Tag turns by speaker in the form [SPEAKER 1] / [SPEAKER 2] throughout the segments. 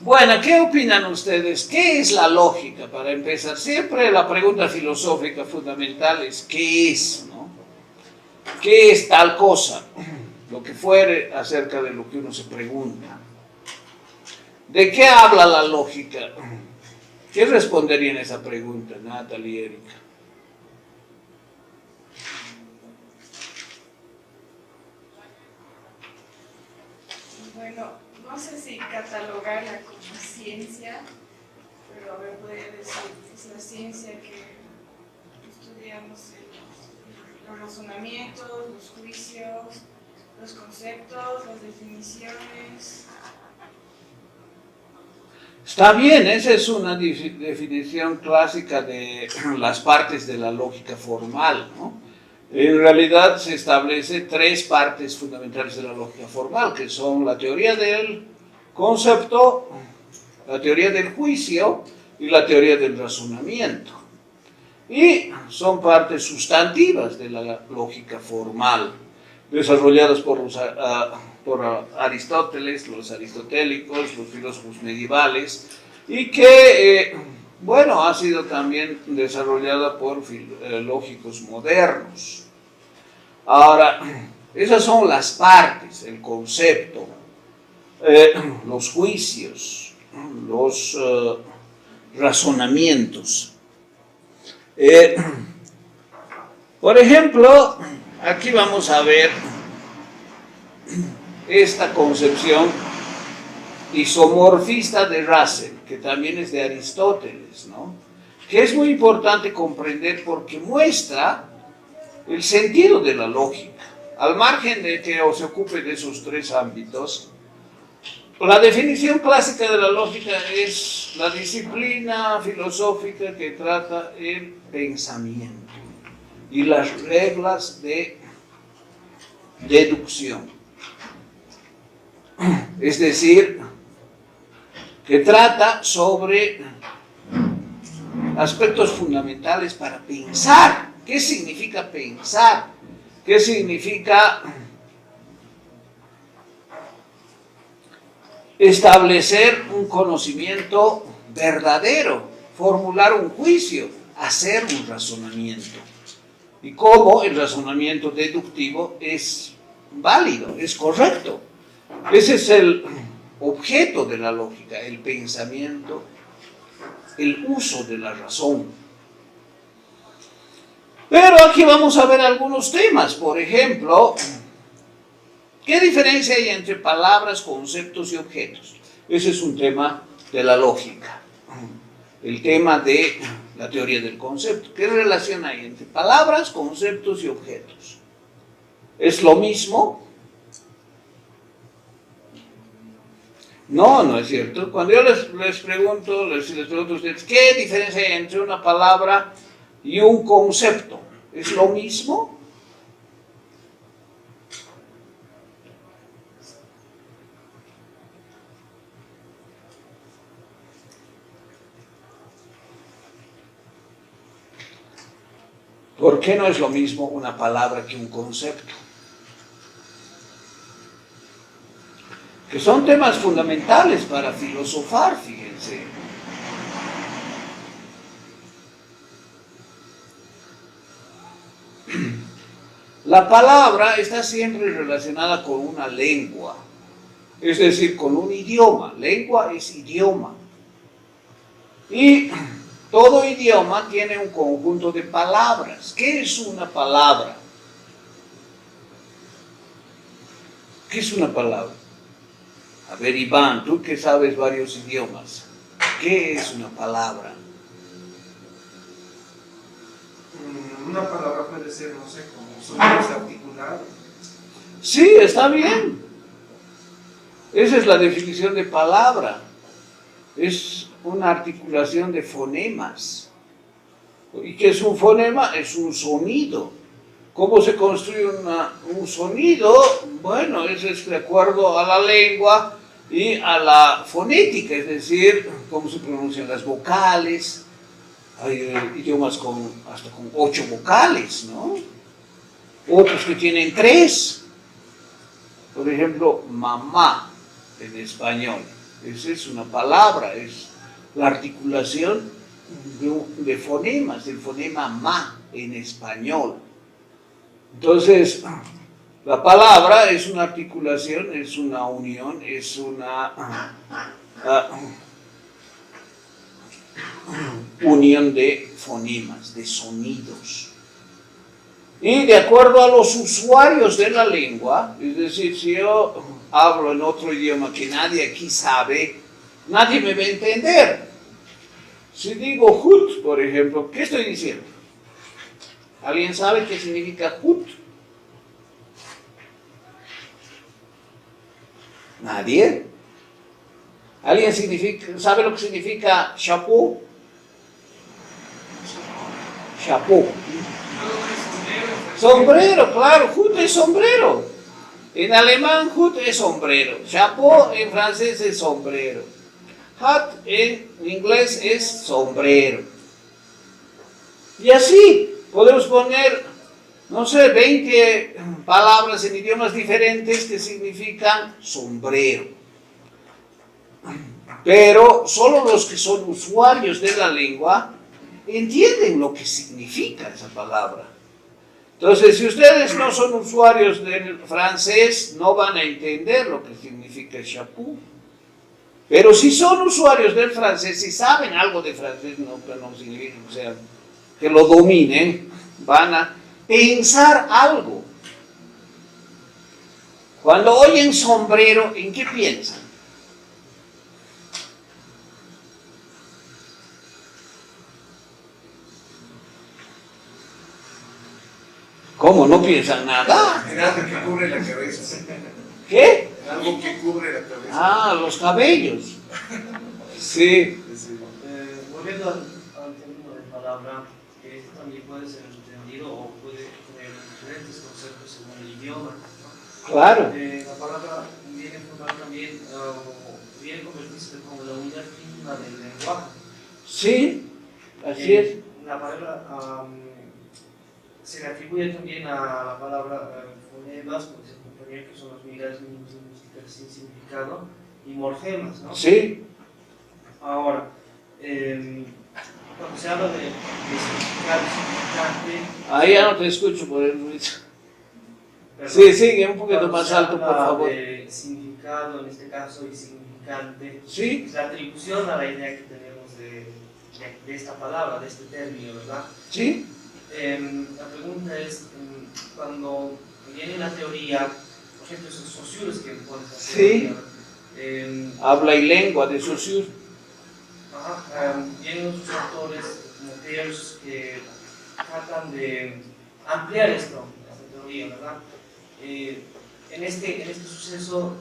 [SPEAKER 1] Bueno, ¿qué opinan ustedes? ¿Qué es la lógica? Para empezar, siempre la pregunta filosófica fundamental es ¿qué es? ¿No? ¿Qué es tal cosa? Lo que fuere acerca de lo que uno se pregunta. ¿De qué habla la lógica? ¿Qué responderían a esa pregunta, Natalie y Erika?
[SPEAKER 2] Bueno, no sé si catalogarla como ciencia, pero a ver, podría decir, es la ciencia que estudiamos los razonamientos, los juicios, los conceptos, las definiciones.
[SPEAKER 1] Está bien, esa es una definición clásica de las partes de la lógica formal, ¿no? En realidad se establece tres partes fundamentales de la lógica formal, que son la teoría del concepto, la teoría del juicio y la teoría del razonamiento. Y son partes sustantivas de la lógica formal, desarrolladas por Aristóteles, los aristotélicos, los filósofos medievales, y que, bueno, ha sido también desarrollada por lógicos modernos. Ahora, esas son las partes, el concepto, los juicios, los razonamientos. Por ejemplo, aquí vamos a ver esta concepción isomorfista de Russell, que también es de Aristóteles, ¿no? Que es muy importante comprender porque muestra el sentido de la lógica. Al margen de que se ocupe de esos tres ámbitos, la definición clásica de la lógica es la disciplina filosófica que trata el pensamiento y las reglas de deducción. Es decir, que trata sobre aspectos fundamentales para pensar. ¿Qué significa pensar? ¿Qué significa establecer un conocimiento verdadero, formular un juicio, hacer un razonamiento? Y cómo el razonamiento deductivo es válido, es correcto. Ese es el objeto de la lógica, el pensamiento, el uso de la razón. Pero aquí vamos a ver algunos temas. Por ejemplo, ¿qué diferencia hay entre palabras, conceptos y objetos? Ese es un tema de la lógica. El tema de la teoría del concepto. ¿Qué relación hay entre palabras, conceptos y objetos? ¿Es lo mismo? No, no es cierto. Cuando yo les pregunto a ustedes, ¿qué diferencia hay entre una palabra y un concepto? ¿Es lo mismo? ¿Por qué no es lo mismo una palabra que un concepto? Que son temas fundamentales para filosofar, fíjense. La palabra está siempre relacionada con una lengua, es decir, con un idioma. Lengua es idioma. Y todo idioma tiene un conjunto de palabras. ¿Qué es una palabra? ¿Qué es una palabra? A ver, Iván, tú que sabes varios idiomas, ¿qué es una palabra?
[SPEAKER 3] Una palabra puede ser, no sé, como sonidos articulados.
[SPEAKER 1] Sí, está bien. Esa es la definición de palabra. Es una articulación de fonemas. ¿Y qué es un fonema? Es un sonido. ¿Cómo se construye un sonido? Bueno, eso es de acuerdo a la lengua y a la fonética, es decir, cómo se pronuncian las vocales. Hay idiomas hasta con 8 vocales, ¿no? Otros que tienen 3. Por ejemplo, mamá en español. Esa es una palabra, es la articulación de fonemas, el fonema ma en español. Entonces, la palabra es una articulación, es una unión, es una unión de fonemas, de sonidos. Y de acuerdo a los usuarios de la lengua, es decir, si yo hablo en otro idioma que nadie aquí sabe, nadie me va a entender. Si digo hut, por ejemplo, ¿qué estoy diciendo? ¿Alguien sabe qué significa hut? ¿Nadie? ¿Alguien sabe lo que significa chapeau? Chapeau. Sombrero, claro, hut es sombrero. En alemán hut es sombrero. Chapeau en francés es sombrero. Hat en inglés es sombrero. Y así podemos poner, no sé, 20 palabras en idiomas diferentes que significan sombrero. Pero solo los que son usuarios de la lengua entienden lo que significa esa palabra. Entonces, si ustedes no son usuarios del francés, no van a entender lo que significa chapeau. Pero si son usuarios del francés, si saben algo de francés, no significa que lo dominen, van a pensar algo. Cuando oyen sombrero, ¿en qué piensan? ¿Cómo? ¿No piensan nada?
[SPEAKER 3] En algo que cubre la cabeza.
[SPEAKER 1] ¿Qué?
[SPEAKER 3] En algo que cubre la cabeza.
[SPEAKER 1] Ah, los cabellos. Sí.
[SPEAKER 4] Volviendo al término de palabra, esto también puede ser entendido o puede tener diferentes conceptos según el idioma, ¿no?
[SPEAKER 1] Claro.
[SPEAKER 4] La palabra viene a formar también, viene a convertirse como la unidad mínima del lenguaje.
[SPEAKER 1] Sí, así es.
[SPEAKER 4] La palabra se le atribuye también a la palabra fonemas, como dice el compañero, que son las unidades mínimas lingüísticas sin significado, y morfemas, ¿no?
[SPEAKER 1] Sí.
[SPEAKER 4] Ahora, cuando se habla de significado, significante...
[SPEAKER 1] Ahí ya no te escucho por el ruido. Sí, sigue un poquito más alto, por favor.
[SPEAKER 4] De significado, en este caso, y significante,
[SPEAKER 1] Sí.
[SPEAKER 4] es la atribución a la idea que tenemos de esta palabra, de este término, ¿verdad?
[SPEAKER 1] Sí.
[SPEAKER 4] La pregunta es, cuando viene la teoría, por ejemplo, esos Saussure que ponen esa
[SPEAKER 1] Sí.
[SPEAKER 4] teoría,
[SPEAKER 1] Habla y lengua de Saussure.
[SPEAKER 4] vienen otros autores como Peirce que tratan de ampliar esta teoría, ¿verdad? En este suceso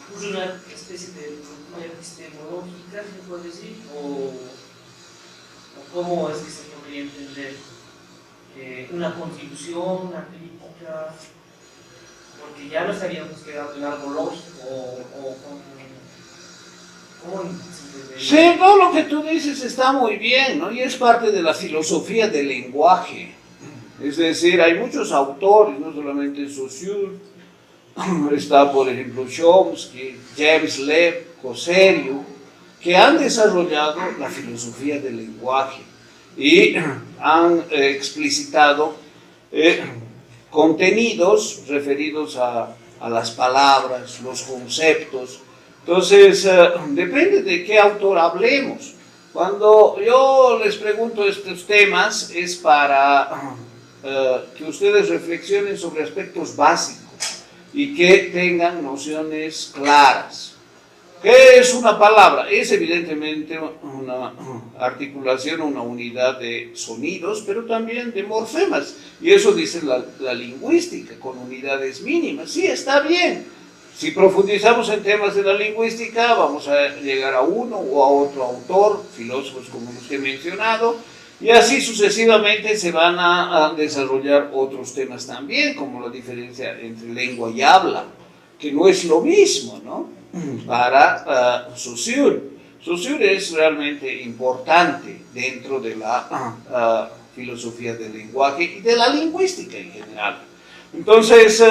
[SPEAKER 4] ocurre una especie de ruptura epistemológica, ¿se puede decir? ¿O cómo es que se podría entender una contribución, una crítica? Porque ya no estaríamos quedando en algo lógico o ¿cómo se
[SPEAKER 1] Sí, todo lo que tú dices está muy bien, ¿no? Y es parte de la filosofía del lenguaje. Es decir, hay muchos autores, no solamente Saussure, está por ejemplo Chomsky, James Loeb, Coserio, que han desarrollado la filosofía del lenguaje y han explicitado contenidos referidos a las palabras, los conceptos. Entonces, depende de qué autor hablemos. Cuando yo les pregunto estos temas es para que ustedes reflexionen sobre aspectos básicos y que tengan nociones claras. ¿Qué es una palabra? Es evidentemente una articulación, una unidad de sonidos, pero también de morfemas. Y eso dice la lingüística, con unidades mínimas. Sí, está bien. Si profundizamos en temas de la lingüística, vamos a llegar a uno o a otro autor, filósofos como los que he mencionado, y así sucesivamente se van a desarrollar otros temas también, como la diferencia entre lengua y habla, que no es lo mismo, ¿no? Para Saussure. Saussure es realmente importante dentro de la filosofía del lenguaje y de la lingüística en general. Entonces,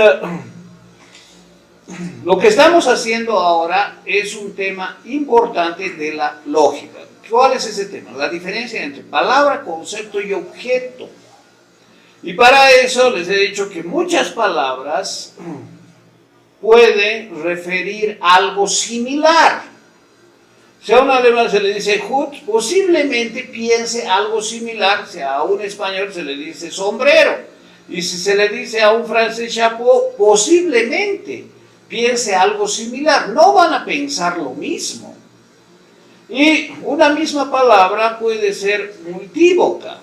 [SPEAKER 1] lo que estamos haciendo ahora es un tema importante de la lógica. ¿Cuál es ese tema? La diferencia entre palabra, concepto y objeto. Y para eso les he dicho que muchas palabras pueden referir a algo similar. Si a un alemán se le dice Hut, posiblemente piense algo similar. Si a un español se le dice sombrero. Y si se le dice a un francés chapeau, posiblemente piense algo similar. No van a pensar lo mismo. Y una misma palabra puede ser multívoca.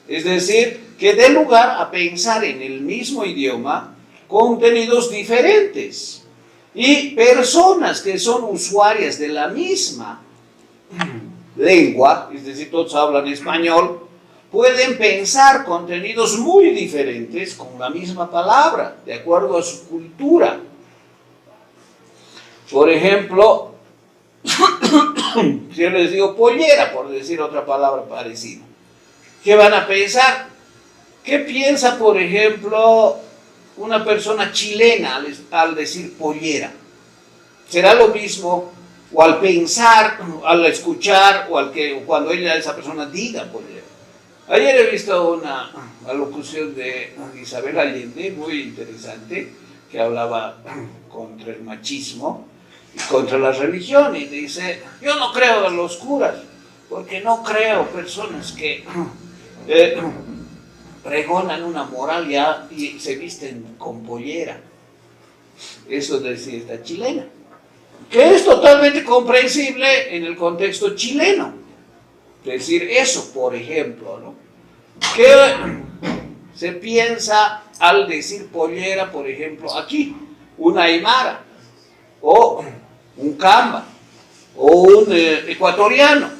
[SPEAKER 1] Es decir, que dé lugar a pensar en el mismo idioma contenidos diferentes. Y personas que son usuarias de la misma lengua, es decir, todos hablan español, pueden pensar contenidos muy diferentes con la misma palabra, de acuerdo a su cultura. Por ejemplo, si yo les digo pollera, por decir otra palabra parecida, ¿qué van a pensar? ¿Qué piensa, por ejemplo, una persona chilena al decir pollera? ¿Será lo mismo o al pensar, al escuchar o cuando esa persona diga pollera? Ayer he visto una alocución de Isabel Allende muy interesante que hablaba contra el machismo y contra la religión y dice, yo no creo en los curas porque no creo personas que pregonan una moral y se visten con pollera. Eso decía esta chilena, que es totalmente comprensible en el contexto chileno. Decir eso, por ejemplo, ¿no? ¿Qué se piensa al decir pollera, por ejemplo, aquí? Un aymara, o un camba, o un ecuatoriano.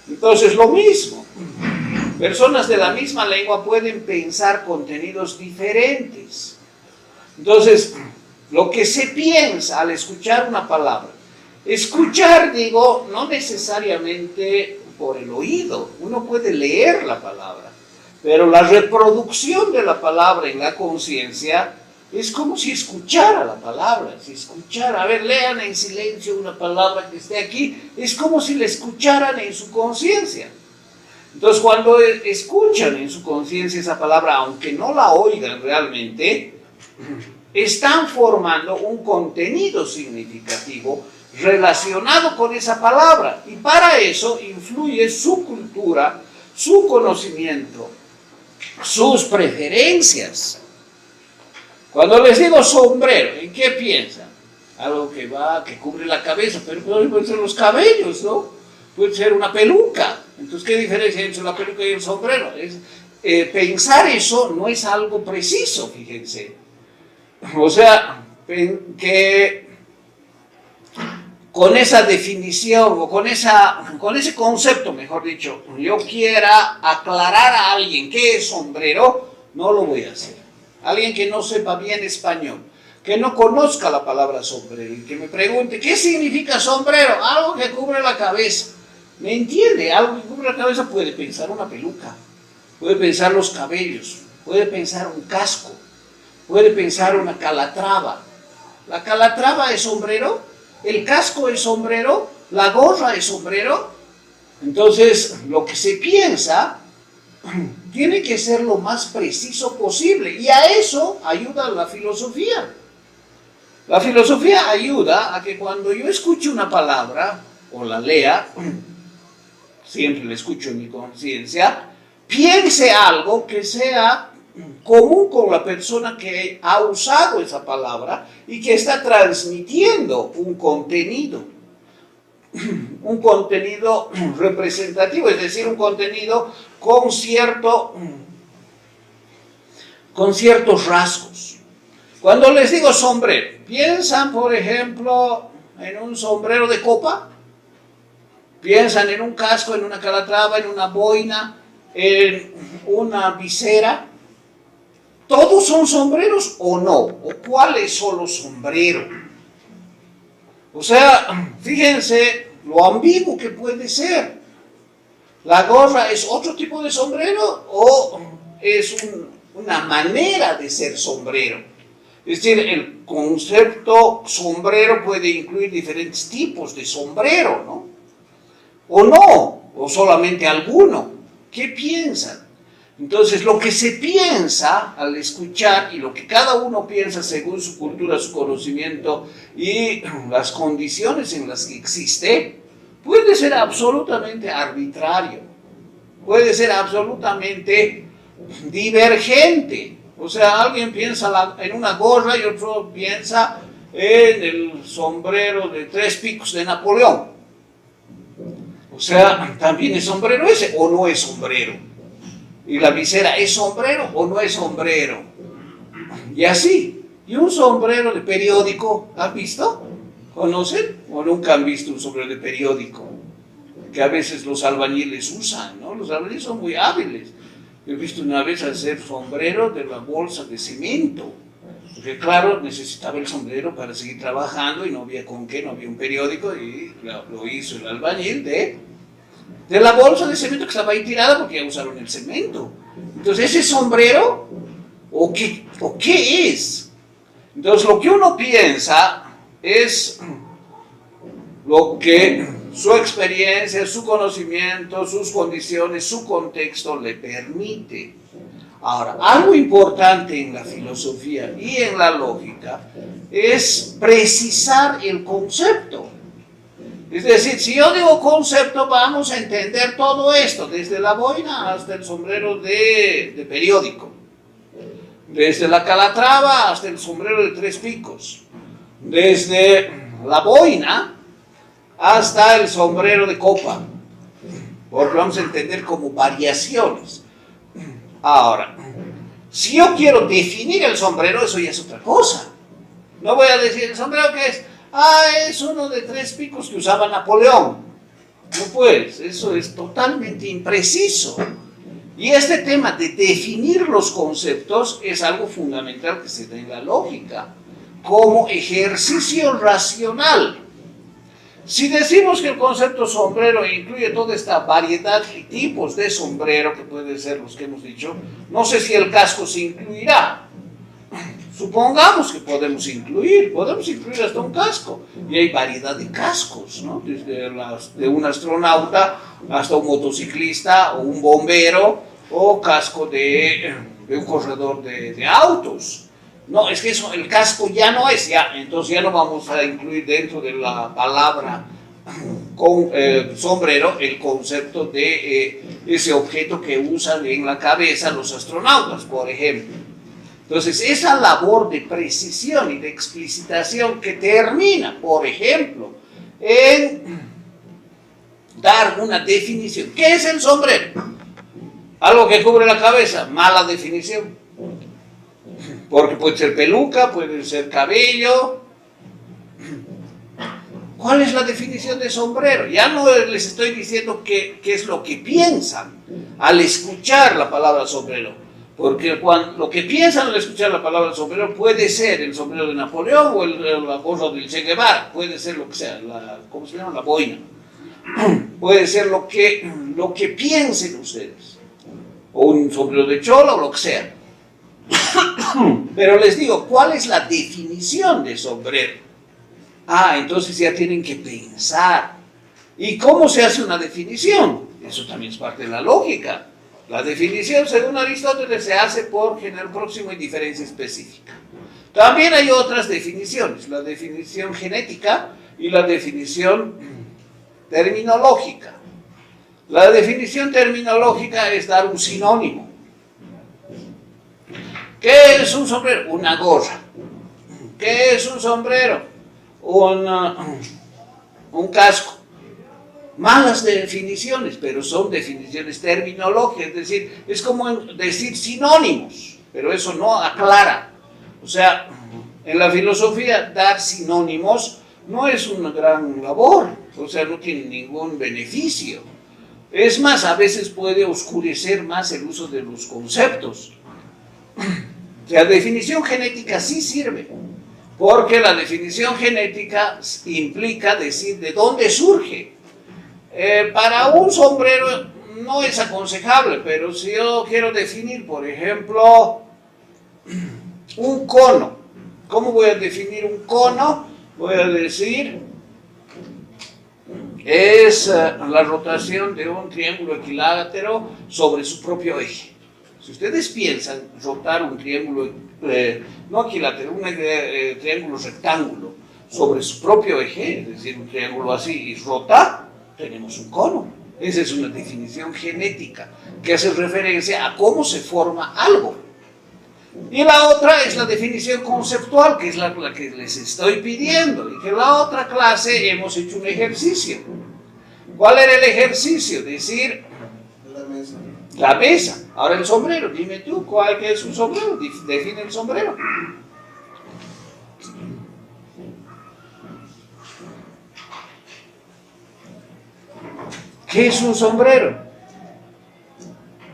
[SPEAKER 1] Entonces, lo mismo. Personas de la misma lengua pueden pensar contenidos diferentes. Entonces, lo que se piensa al escuchar una palabra, escuchar, digo, no necesariamente por el oído, uno puede leer la palabra, pero la reproducción de la palabra en la conciencia es como si escuchara la palabra, si escuchara, a ver, lean en silencio una palabra que esté aquí, es como si la escucharan en su conciencia. Entonces, cuando escuchan en su conciencia esa palabra, aunque no la oigan realmente, están formando un contenido significativo relacionado con esa palabra. Y para eso influye su cultura, su conocimiento, sus preferencias. Cuando les digo sombrero, ¿en qué piensan? Algo que cubre la cabeza, pero pueden ser los cabellos, ¿no? Puede ser una peluca. Entonces, ¿qué diferencia entre la peluca y el sombrero? Pensar eso no es algo preciso, fíjense. O sea, que con esa definición o con ese concepto, mejor dicho, yo quiera aclarar a alguien qué es sombrero, no lo voy a hacer. Alguien que no sepa bien español, que no conozca la palabra sombrero y que me pregunte, ¿qué significa sombrero? Algo que cubre la cabeza. ¿Me entiende? Algo que cubre la cabeza puede pensar una peluca, puede pensar los cabellos, puede pensar un casco, puede pensar una calatrava. ¿La calatrava es sombrero? ¿El casco es sombrero? ¿La gorra es sombrero? Entonces, lo que se piensa tiene que ser lo más preciso posible. Y a eso ayuda la filosofía. La filosofía ayuda a que cuando yo escuche una palabra o la lea, siempre la escucho en mi conciencia, piense algo que sea común con la persona que ha usado esa palabra y que está transmitiendo un contenido representativo, es decir, un contenido con ciertos rasgos. Cuando les digo sombrero, ¿piensan, por ejemplo, en un sombrero de copa? ¿Piensan en un casco, en una calatrava, en una boina, en una visera? ¿Todos son sombreros o no? ¿O cuál es solo sombrero? O sea, fíjense lo ambiguo que puede ser. ¿La gorra es otro tipo de sombrero o es una manera de ser sombrero? Es decir, el concepto sombrero puede incluir diferentes tipos de sombrero, ¿no? O no, o solamente alguno. ¿Qué piensan? Entonces, lo que se piensa al escuchar y lo que cada uno piensa según su cultura, su conocimiento y las condiciones en las que existe, puede ser absolutamente arbitrario, puede ser absolutamente divergente. O sea, alguien piensa en una gorra y otro piensa en el sombrero de 3 picos de Napoleón. O sea, también es sombrero ese o no es sombrero. Y la visera, ¿es sombrero o no es sombrero? Y así. Y un sombrero de periódico, ¿han visto? ¿Conocen? ¿O nunca han visto un sombrero de periódico? Que a veces los albañiles usan, ¿no? Los albañiles son muy hábiles. He visto una vez hacer sombrero de la bolsa de cemento. Porque claro, necesitaba el sombrero para seguir trabajando y no había con qué, no había un periódico y lo hizo el albañil de la bolsa de cemento que estaba ahí tirada porque ya usaron el cemento. Entonces, ¿ese sombrero o qué es? Entonces, lo que uno piensa es lo que su experiencia, su conocimiento, sus condiciones, su contexto le permite. Ahora, algo importante en la filosofía y en la lógica es precisar el concepto. Es decir, si yo digo concepto, vamos a entender todo esto, desde la boina hasta el sombrero de periódico, desde la calatrava hasta el sombrero de 3 picos, desde la boina hasta el sombrero de copa, porque vamos a entender como variaciones. Ahora, si yo quiero definir el sombrero, eso ya es otra cosa. No voy a decir, ¿el sombrero qué es? Es uno de 3 picos que usaba Napoleón. No pues, eso es totalmente impreciso. Y este tema de definir los conceptos es algo fundamental que se da en la lógica, como ejercicio racional. Si decimos que el concepto sombrero incluye toda esta variedad de tipos de sombrero, que pueden ser los que hemos dicho, no sé si el casco se incluirá. Supongamos que podemos incluir hasta un casco. Y hay variedad de cascos, ¿no? Desde de un astronauta hasta un motociclista o un bombero o casco de un corredor de autos. No, es que eso, el casco ya no es, entonces ya no vamos a incluir dentro de la palabra con sombrero el concepto de ese objeto que usan en la cabeza los astronautas, por ejemplo. Entonces, esa labor de precisión y de explicitación que termina, por ejemplo, en dar una definición. ¿Qué es el sombrero? Algo que cubre la cabeza, mala definición. Porque puede ser peluca, puede ser cabello. ¿Cuál es la definición de sombrero? Ya no les estoy diciendo qué es lo que piensan al escuchar la palabra sombrero. Porque lo que piensan al escuchar la palabra sombrero puede ser el sombrero de Napoleón o la gorra del Che Guevara, puede ser lo que sea, ¿cómo se llama? La boina. Puede ser lo que piensen ustedes. O un sombrero de chola o lo que sea. Pero les digo, ¿cuál es la definición de sombrero? Entonces ya tienen que pensar. ¿Y cómo se hace una definición? Eso también es parte de la lógica. La definición, según Aristóteles, se hace por general próximo y diferencia específica. También hay otras definiciones, la definición genética y la definición terminológica. La definición terminológica es dar un sinónimo. ¿Qué es un sombrero? Una gorra. ¿Qué es un sombrero? Un casco. Malas definiciones, pero son definiciones terminológicas, es decir, es como decir sinónimos, pero eso no aclara. O sea, en la filosofía dar sinónimos no es una gran labor, o sea, no tiene ningún beneficio. Es más, a veces puede oscurecer más el uso de los conceptos. La definición genética sí sirve, porque la definición genética implica decir de dónde surge. Para un sombrero no es aconsejable, pero si yo quiero definir, por ejemplo, un cono, ¿Cómo voy a definir un cono? Voy a decir, es la rotación de un triángulo equilátero sobre su propio eje. Si ustedes piensan rotar un triángulo, no equilátero, un triángulo rectángulo sobre su propio eje, es decir, un triángulo así, y rota, tenemos un cono. Esa es una definición genética que hace referencia a cómo se forma algo. Y la otra es la definición conceptual, que es la que les estoy pidiendo, y que en la otra clase hemos hecho un ejercicio. ¿Cuál era el ejercicio? Decir la mesa. Ahora el sombrero. Dime tú, ¿cuál es un sombrero? Define el sombrero. ¿Qué es un sombrero?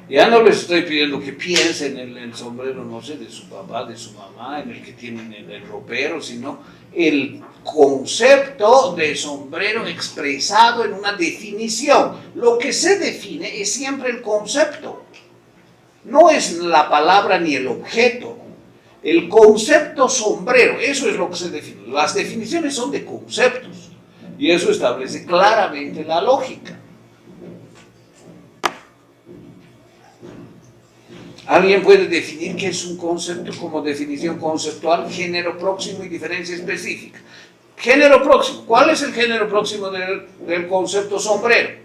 [SPEAKER 1] Ya no les estoy pidiendo que piensen en el sombrero, no sé, de su papá, de su mamá, en el que tienen en el ropero, sino el concepto de sombrero expresado en una definición. Lo que se define es siempre el concepto, no es la palabra ni el objeto. El concepto sombrero, eso es lo que se define. Las definiciones son de conceptos y eso establece claramente la lógica. ¿Alguien puede definir qué es un concepto como definición conceptual? Género próximo y diferencia específica. Género próximo. ¿Cuál es el género próximo del concepto sombrero?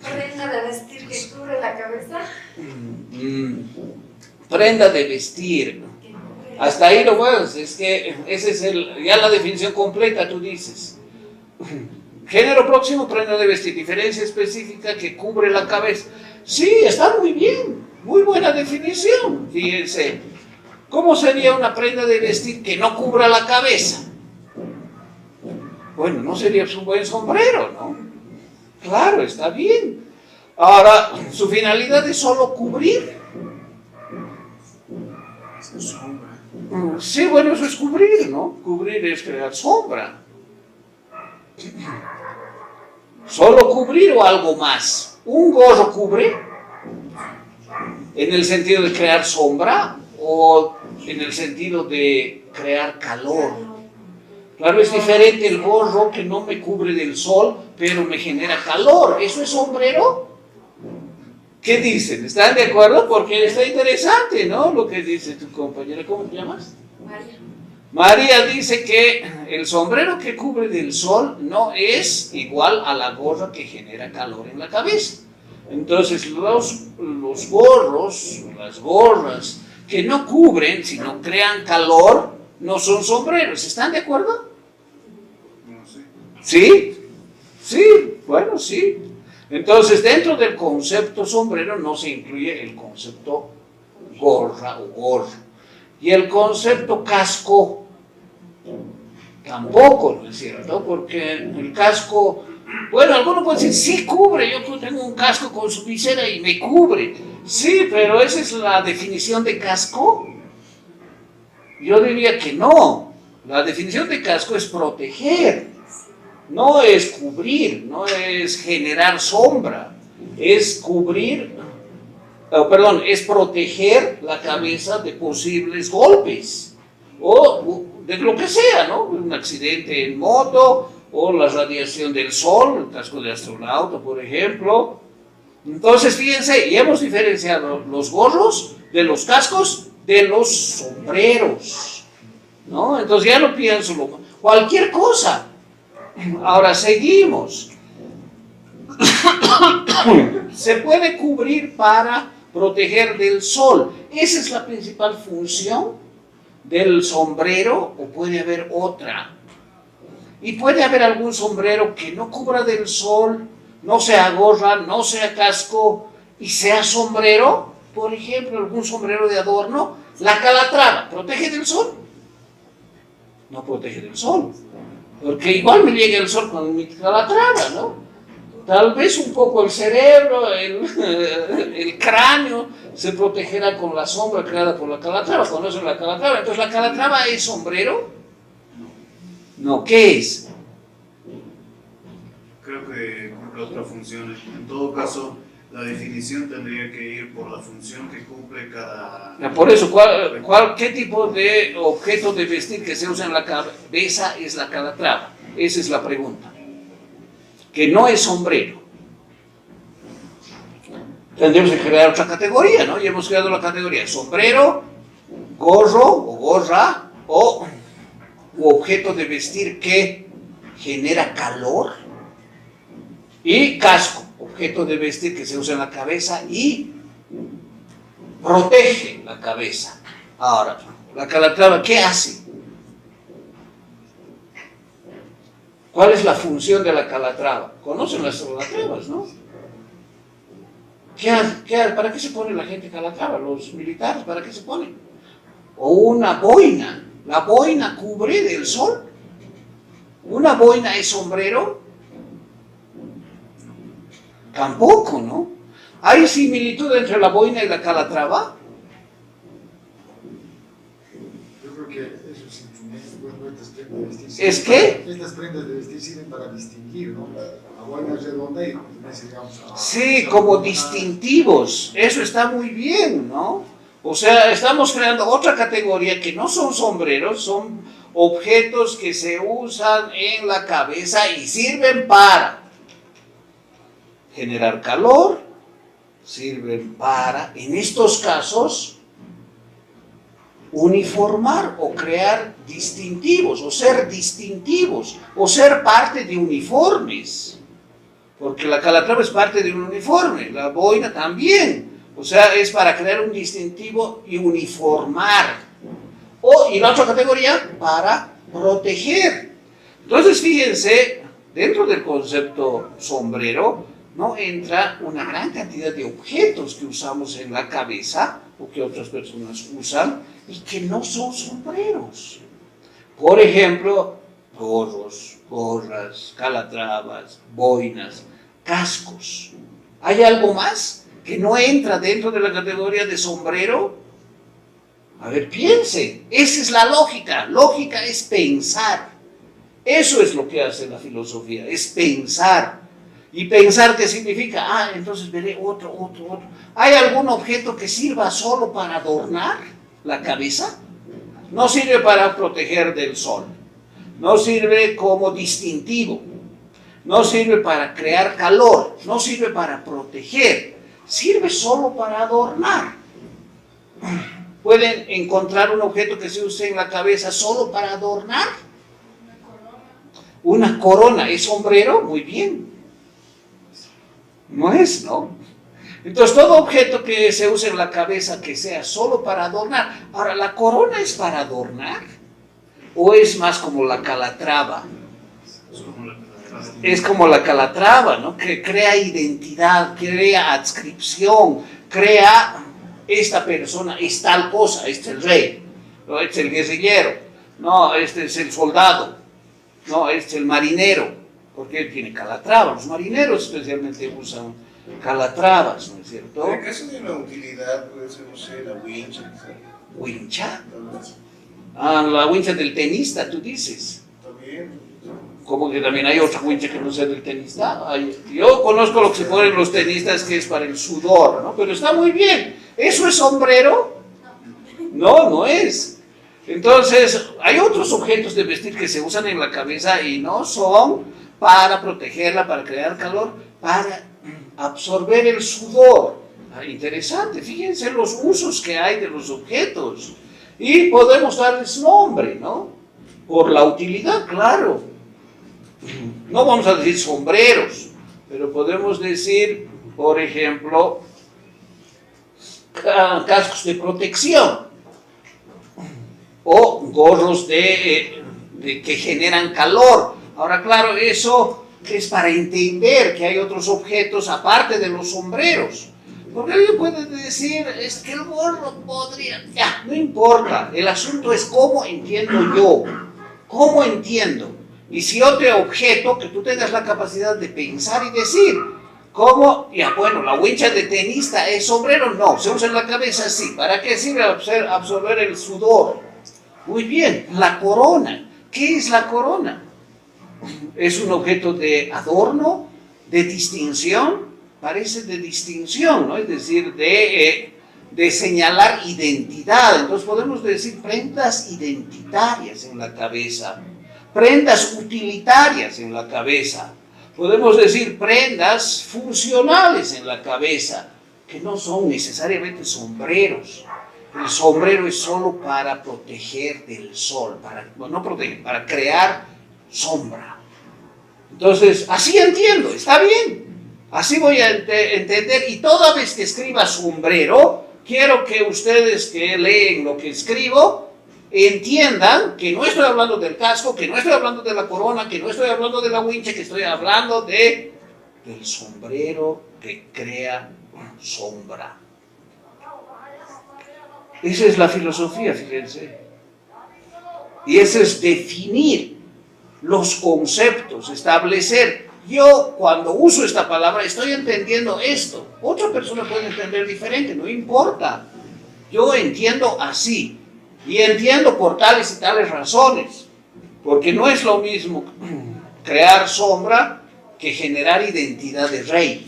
[SPEAKER 2] Prenda de vestir que cubre la cabeza.
[SPEAKER 1] Prenda de vestir. Hasta ahí lo bueno, es que ese es ya la definición completa, tú dices. Género próximo, prenda de vestir. Diferencia específica que cubre la cabeza. Sí, está muy bien, muy buena definición. Fíjense, ¿cómo sería una prenda de vestir que no cubra la cabeza? Bueno, no sería un buen sombrero, ¿no? Claro, está bien. Ahora, su finalidad es solo cubrir. Sí, bueno, eso es cubrir, ¿no? Cubrir es crear sombra. ¿Solo cubrir o algo más? ¿Un gorro cubre en el sentido de crear sombra o en el sentido de crear calor? Claro, es diferente el gorro que no me cubre del sol, pero me genera calor. ¿Eso es sombrero? ¿Qué dicen? ¿Están de acuerdo? Porque está interesante, ¿no? Lo que dice tu compañera. ¿Cómo te llamas?
[SPEAKER 2] María.
[SPEAKER 1] María dice que el sombrero que cubre del sol no es igual a la gorra que genera calor en la cabeza. Entonces los gorros, las gorras que no cubren, sino crean calor, no son sombreros. ¿Están de acuerdo?
[SPEAKER 3] No sé.
[SPEAKER 1] ¿Sí? Sí, bueno, sí. Entonces dentro del concepto sombrero no se incluye el concepto gorra o gorro. Y el concepto casco tampoco, ¿no es cierto? Porque el casco, bueno, algunos pueden decir, sí cubre, yo tengo un casco con su visera y me cubre. Sí, pero esa es la definición de casco. Yo diría que no. La definición de casco es proteger, no es cubrir, no es generar sombra, es cubrir. Es proteger la cabeza de posibles golpes o de lo que sea, ¿no? Un accidente en moto o la radiación del sol, el casco de astronauta, por ejemplo. Entonces, fíjense, ya hemos diferenciado los gorros de los cascos de los sombreros, ¿no? Entonces ya no pienso cualquier cosa. Ahora seguimos. Se puede cubrir para proteger del sol. Esa es la principal función del sombrero, o puede haber otra. Y puede haber algún sombrero que no cubra del sol, no sea gorra, no sea casco y sea sombrero. Por ejemplo, algún sombrero de adorno. La calatrava, ¿protege del sol? No protege del sol, porque igual me llega el sol con mi calatrava, ¿no? Tal vez un poco el cerebro, el cráneo se protegerá con la sombra creada por la calatrava. ¿Conocen la calatrava? Entonces, ¿la calatrava es sombrero? No, ¿qué es?
[SPEAKER 5] Creo que cumple otra función. En todo caso, la definición tendría que ir por la función que cumple cada...
[SPEAKER 1] Por eso, ¿qué tipo de objeto de vestir que se usa en la cabeza es la calatrava? Esa es la pregunta. Que no es sombrero. Tendríamos que crear otra categoría, ¿no? Ya hemos creado la categoría sombrero, gorro o gorra, o objeto de vestir que genera calor, y casco, objeto de vestir que se usa en la cabeza y protege la cabeza. Ahora, la calatrava, ¿qué hace? ¿Cuál es la función de la calatrava? Conocen las calatravas, ¿no? ¿Para qué se pone la gente calatrava? Los militares, ¿para qué se ponen? O una boina. ¿La boina cubre del sol? ¿Una boina es sombrero? Tampoco, ¿no? ¿Hay similitud entre la boina y la calatrava?
[SPEAKER 6] Yo creo que esos instrumentos, bueno, estas prendas de vestir...
[SPEAKER 1] ¿Es qué?
[SPEAKER 6] Estas prendas de vestir sirven para distinguir, ¿no? La boina es redonda y digamos...
[SPEAKER 1] Sí, como distintivos. Eso está muy bien, ¿no? O sea, estamos creando otra categoría que no son sombreros, son objetos que se usan en la cabeza y sirven para generar calor, sirven para, en estos casos, uniformar o crear distintivos, o ser parte de uniformes. Porque la calatrava es parte de un uniforme, la boina también. O sea, es para crear un distintivo y uniformar. Y la otra categoría, para proteger. Entonces, fíjense, dentro del concepto sombrero, no entra una gran cantidad de objetos que usamos en la cabeza, o que otras personas usan, y que no son sombreros. Por ejemplo, gorros, gorras, calatravas, boinas, cascos. ¿Hay algo más que no entra dentro de la categoría de sombrero? A ver, piensen. Esa es la lógica. Lógica es pensar. Eso es lo que hace la filosofía, es pensar. ¿Y pensar qué significa? Entonces veré otro. ¿Hay algún objeto que sirva solo para adornar la cabeza? No sirve para proteger del sol. No sirve como distintivo. No sirve para crear calor. No sirve para proteger. Sirve solo para adornar. ¿Pueden encontrar un objeto que se use en la cabeza solo para adornar? Una corona. ¿Es sombrero? Muy bien. No es, ¿no? Entonces, todo objeto que se use en la cabeza que sea solo para adornar. Ahora, ¿la corona es para adornar? ¿O es más como la calatrava? Es como la calatrava, ¿no? Que crea identidad, crea adscripción, crea esta persona es tal cosa, este es el rey, ¿no? Este es el guerrillero, no, este es el soldado, no, este es el marinero, porque él tiene calatrava. Los marineros especialmente usan calatravas, ¿no es cierto?
[SPEAKER 5] En el caso de una utilidad, puede ser, no sé, la wincha.
[SPEAKER 1] ¿Wincha? La wincha del tenista, tú dices.
[SPEAKER 5] También.
[SPEAKER 1] Como que también hay otra wincha que no sea del tenista. Yo conozco lo que se ponen los tenistas, que es para el sudor, ¿no? Pero está muy bien. ¿Eso es sombrero? No, no es. Entonces, hay otros objetos de vestir que se usan en la cabeza y no son para protegerla, para crear calor, para absorber el sudor. Interesante, fíjense los usos que hay de los objetos. Y podemos darles nombre, ¿no? Por la utilidad, claro. No vamos a decir sombreros, pero podemos decir, por ejemplo, cascos de protección o gorros que generan calor. Ahora, claro, eso es para entender que hay otros objetos aparte de los sombreros. Porque alguien puede decir, es que el gorro podría... Ya, no importa. El asunto es cómo entiendo yo. ¿Cómo entiendo? Y si otro objeto que tú tengas la capacidad de pensar y decir, ¿cómo? Ya, bueno, la wincha de tenista es sombrero, no, se usa en la cabeza, sí. ¿Para qué sirve absorber el sudor? Muy bien, la corona. ¿Qué es la corona? ¿Es un objeto de adorno, de distinción? parece de distinción, ¿no? Es decir, de señalar identidad. Entonces podemos decir prendas identitarias en la cabeza, prendas utilitarias en la cabeza, podemos decir prendas funcionales en la cabeza, que no son necesariamente sombreros. El sombrero es solo para proteger del sol, no proteger, para crear sombra. Entonces, así entiendo, está bien. Así voy a entender, y toda vez que escriba sombrero, quiero que ustedes que leen lo que escribo entiendan que no estoy hablando del casco, que no estoy hablando de la corona, que no estoy hablando de la wincha, que estoy hablando del sombrero que crea sombra. Esa es la filosofía, fíjense. Y eso es definir los conceptos, establecer. Yo cuando uso esta palabra estoy entendiendo esto. Otra persona puede entender diferente, no importa. Yo entiendo así. Y entiendo por tales y tales razones. Porque no es lo mismo crear sombra que generar identidad de rey.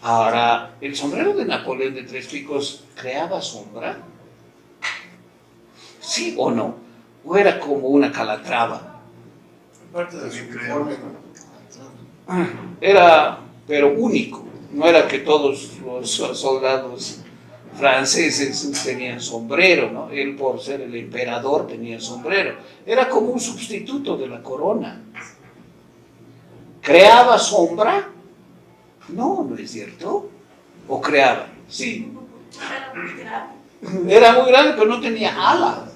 [SPEAKER 1] Ahora, ¿el sombrero de Napoleón de Tres Picos creaba sombra? ¿Sí o no? ¿O era como una calatrava?
[SPEAKER 3] Parte de su
[SPEAKER 5] Creo.
[SPEAKER 1] Era, pero único. No era que todos los soldados franceses tenían sombrero, ¿no? Él, por ser el emperador, tenía sombrero. Era como un sustituto de la corona. ¿Creaba sombra? No, no es cierto. ¿O creaba? Sí. Era muy grande, pero no tenía ala.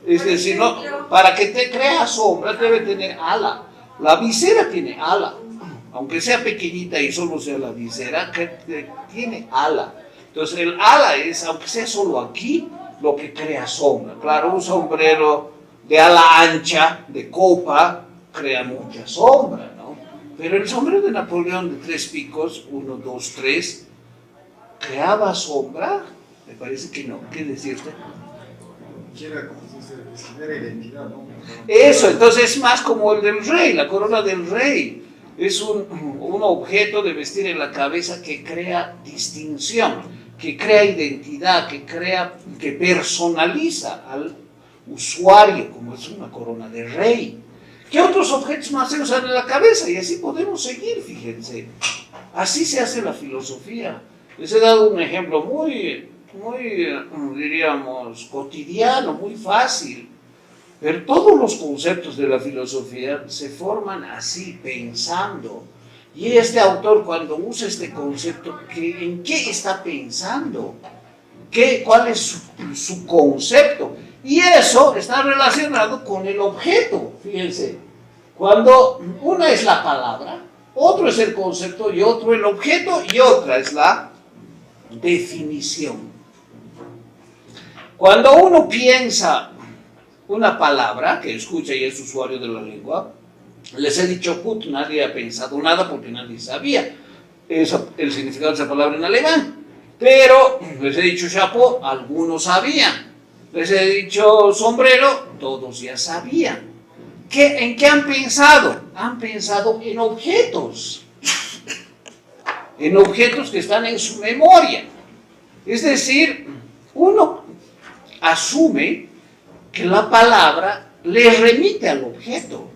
[SPEAKER 1] Es decir, no, para que te crea sombra debe tener ala. La visera tiene ala. Aunque sea pequeñita y solo sea la visera, tiene ala. Entonces el ala es, aunque sea solo aquí, lo que crea sombra. Claro, un sombrero de ala ancha, de copa, crea mucha sombra, ¿no? Pero el sombrero de Napoleón de Tres Picos, 1, 2, 3, ¿creaba sombra? Me parece que no. ¿Qué decirte?
[SPEAKER 6] Quiera genera identidad, ¿no?
[SPEAKER 1] Eso, entonces es más como el del rey, la corona del rey. Es un objeto de vestir en la cabeza que crea distinción, que crea identidad, que personaliza al usuario, como es una corona de rey. ¿Qué otros objetos más se usan en la cabeza? Y así podemos seguir, fíjense. Así se hace la filosofía. Les he dado un ejemplo muy, diríamos, cotidiano, muy fácil. Pero todos los conceptos de la filosofía se forman así, pensando. Y este autor, cuando usa este concepto, ¿en qué está pensando? ¿Cuál es su concepto? Y eso está relacionado con el objeto, fíjense. Cuando una es la palabra, otro es el concepto y otro el objeto y otra es la definición. Cuando uno piensa una palabra que escucha y es usuario de la lengua, les he dicho put, nadie ha pensado nada porque nadie sabía el significado de esa palabra en alemán. Pero les he dicho chapeau, algunos sabían. Les he dicho sombrero, todos ya sabían. ¿En qué han pensado? Han pensado en objetos. En objetos que están en su memoria. Es decir, uno asume que la palabra le remite al objeto.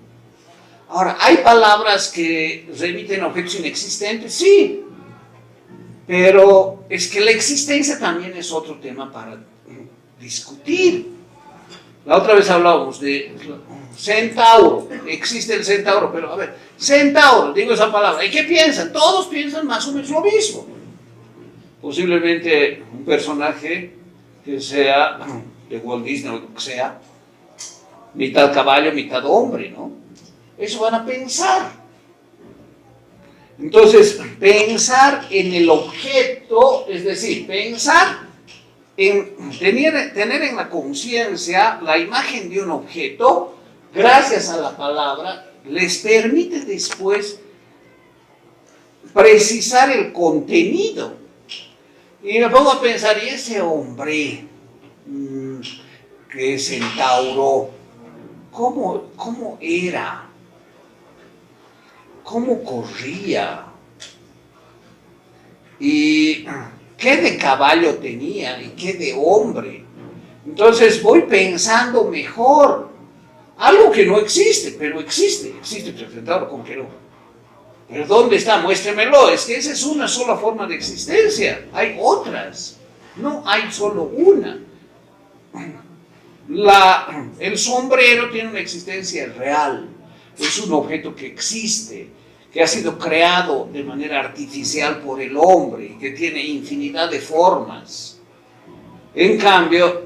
[SPEAKER 1] Ahora, ¿hay palabras que remiten a objetos inexistentes? Sí. Pero es que la existencia también es otro tema para discutir. La otra vez hablábamos de centauro. Existe el centauro, pero a ver, centauro, digo esa palabra. ¿Y qué piensan? Todos piensan más o menos lo mismo. Posiblemente un personaje que sea de Walt Disney o lo que sea, mitad caballo, mitad hombre, ¿no? Eso van a pensar. Entonces, pensar en el objeto, es decir, pensar en tener en la conciencia la imagen de un objeto, gracias a la palabra, les permite después precisar el contenido. Y me pongo a pensar, ¿y ese hombre que es centauro, cómo era? ¿Cómo corría? ¿Y qué de caballo tenía? ¿Y qué de hombre? Entonces voy pensando mejor. Algo que no existe, pero existe presentado con que no. ¿Pero dónde está? Muéstremelo. Es que esa es una sola forma de existencia. Hay otras. No hay solo una. El sombrero tiene una existencia real. Es un objeto que existe, que ha sido creado de manera artificial por el hombre y que tiene infinidad de formas. En cambio,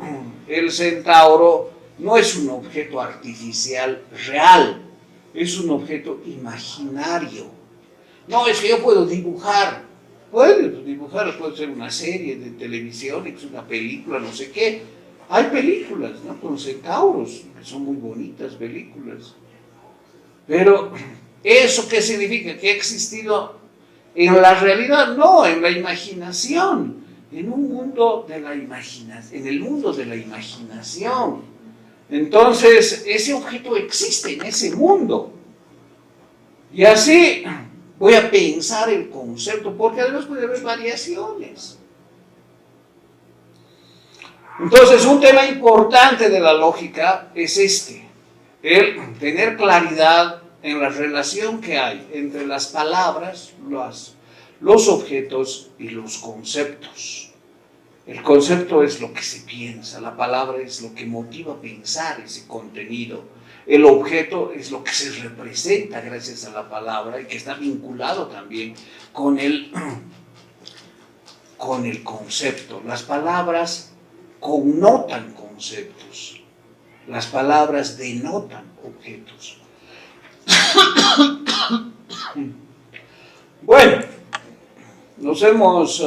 [SPEAKER 1] el centauro no es un objeto artificial real, es un objeto imaginario. No, es que yo puedo dibujar. Puedes dibujar, puede ser una serie de televisión, es una película, no sé qué. Hay películas, ¿no?, con centauros, que son muy bonitas películas. Pero, ¿eso qué significa? ¿Que ha existido en la realidad? No, en la imaginación. En un mundo de la imaginación, en el mundo de la imaginación. Entonces, ese objeto existe en ese mundo. Y así voy a pensar el concepto, porque además puede haber variaciones. Entonces, un tema importante de la lógica es el tener claridad en la relación que hay entre las palabras, los objetos y los conceptos. El concepto es lo que se piensa, la palabra es lo que motiva a pensar ese contenido. El objeto es lo que se representa gracias a la palabra y que está vinculado también con el concepto. Las palabras connotan conceptos, las palabras denotan objetos. Bueno, nos hemos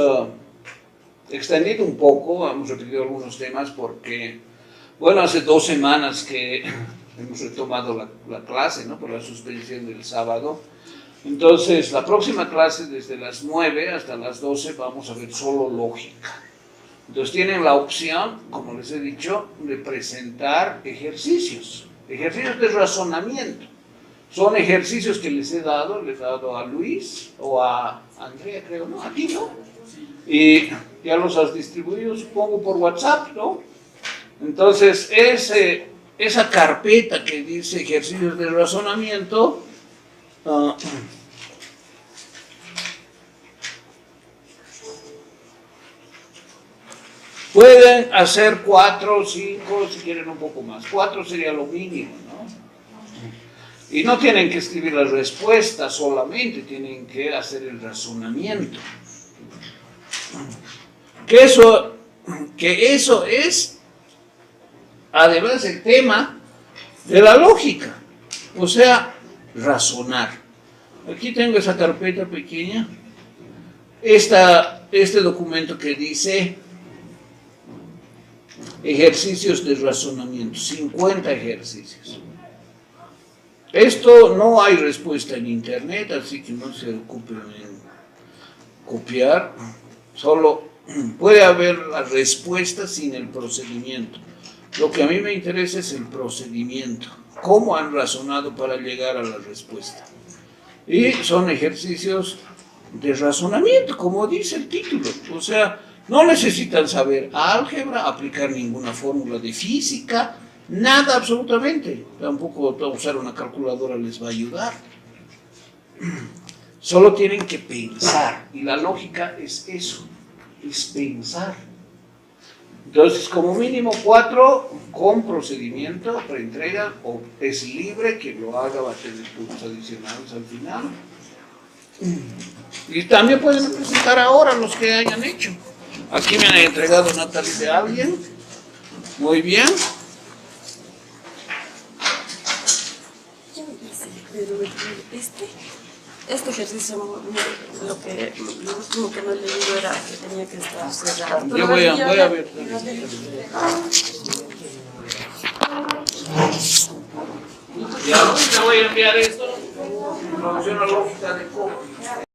[SPEAKER 1] extendido un poco, hemos repetido algunos temas porque, bueno, hace 2 semanas que hemos retomado la clase, ¿no?, por la suspensión del sábado. Entonces, la próxima clase, desde las 9 hasta las 12, vamos a ver solo lógica. Entonces, tienen la opción, como les he dicho, de presentar ejercicios de razonamiento. Son ejercicios que les he dado a Luis o a Andrea, creo, ¿no? A ti, ¿no? Y ya los has distribuido, supongo, por WhatsApp, ¿no? Entonces, esa carpeta que dice ejercicios de razonamiento, pueden hacer 4 o 5, si quieren un poco más. 4 sería lo mínimo, ¿no? Y no tienen que escribir la respuesta solamente, tienen que hacer el razonamiento. Que eso es, además, el tema de la lógica. O sea, razonar. Aquí tengo esa carpeta pequeña. Este documento que dice ejercicios de razonamiento, 50 ejercicios. Esto no hay respuesta en internet, así que no se ocupen en copiar. Solo puede haber la respuesta sin el procedimiento. Lo que a mí me interesa es el procedimiento. ¿Cómo han razonado para llegar a la respuesta? Y son ejercicios de razonamiento, como dice el título. O sea, no necesitan saber álgebra, aplicar ninguna fórmula de física, nada absolutamente. Tampoco usar una calculadora les va a ayudar. Solo tienen que pensar. Y la lógica es eso, es pensar. Entonces, como mínimo 4 con procedimiento, preentrega, o es libre, quien lo haga va a tener puntos adicionales al final. Y también pueden presentar ahora los que hayan hecho. Aquí me han entregado Natalie de alguien. Muy bien.
[SPEAKER 7] Pero este ejercicio, lo último que no he leído era que tenía que estar cerrado.
[SPEAKER 1] Yo voy a ver. Ya te voy a enviar esto. Introducción a lógica de copia.